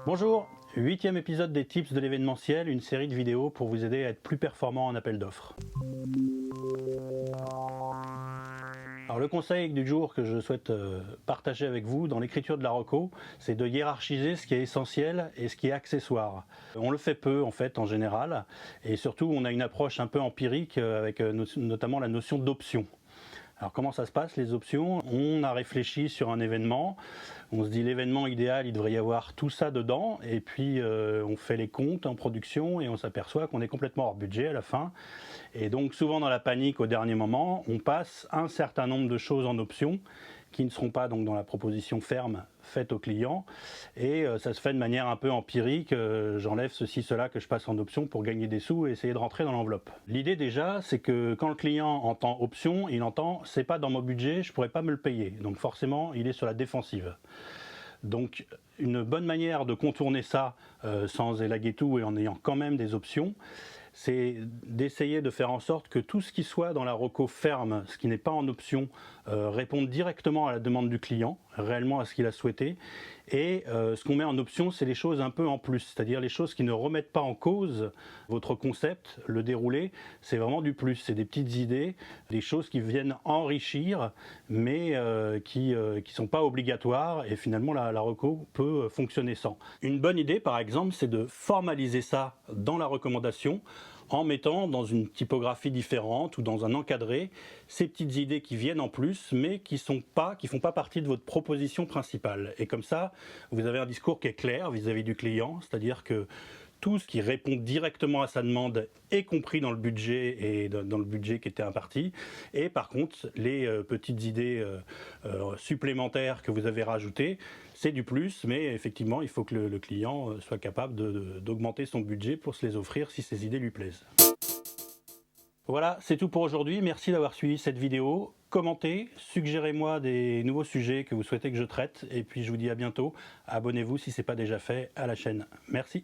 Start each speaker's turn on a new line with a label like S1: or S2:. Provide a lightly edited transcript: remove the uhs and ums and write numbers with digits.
S1: Bonjour, 8e épisode des Tips de l'événementiel, une série de vidéos pour vous aider à être plus performant en appel d'offres. Alors le conseil du jour que je souhaite partager avec vous dans l'écriture de la reco, c'est de hiérarchiser ce qui est essentiel et ce qui est accessoire. On le fait peu en fait en général, et surtout on a une approche un peu empirique avec notamment la notion d'option. Alors comment ça se passe les options? On a réfléchi sur un événement, on se dit l'événement idéal, il devrait y avoir tout ça dedans, et puis on fait les comptes en production et on s'aperçoit qu'on est complètement hors budget à la fin. Et donc souvent dans la panique au dernier moment, on passe un certain nombre de choses en options qui ne seront pas donc dans la proposition ferme faite au client, et ça se fait de manière un peu empirique, j'enlève ceci, cela que je passe en option pour gagner des sous et essayer de rentrer dans l'enveloppe. L'idée déjà, c'est que quand le client entend option, il entend c'est pas dans mon budget, je pourrais pas me le payer, donc forcément il est sur la défensive. Donc une bonne manière de contourner ça sans élaguer tout et en ayant quand même des options, c'est d'essayer de faire en sorte que tout ce qui soit dans la reco ferme, ce qui n'est pas en option, réponde directement à la demande du client, réellement à ce qu'il a souhaité. Et ce qu'on met en option, c'est les choses un peu en plus, c'est-à-dire les choses qui ne remettent pas en cause votre concept, le déroulé, c'est vraiment du plus, c'est des petites idées, des choses qui viennent enrichir, mais qui ne sont pas obligatoires, et finalement la reco peut fonctionner sans. Une bonne idée par exemple, c'est de formaliser ça dans la recommandation, en mettant dans une typographie différente ou dans un encadré ces petites idées qui viennent en plus mais qui font pas partie de votre proposition principale. Et comme ça, vous avez un discours qui est clair vis-à-vis du client, c'est-à-dire que tout ce qui répond directement à sa demande est compris dans le budget et dans le budget qui était imparti. Et par contre, les petites idées supplémentaires que vous avez rajoutées, c'est du plus, mais effectivement, il faut que le client soit capable d'augmenter son budget pour se les offrir si ces idées lui plaisent. Voilà, c'est tout pour aujourd'hui. Merci d'avoir suivi cette vidéo. Commentez, suggérez-moi des nouveaux sujets que vous souhaitez que je traite. Et puis je vous dis à bientôt. Abonnez-vous si ce n'est pas déjà fait à la chaîne. Merci.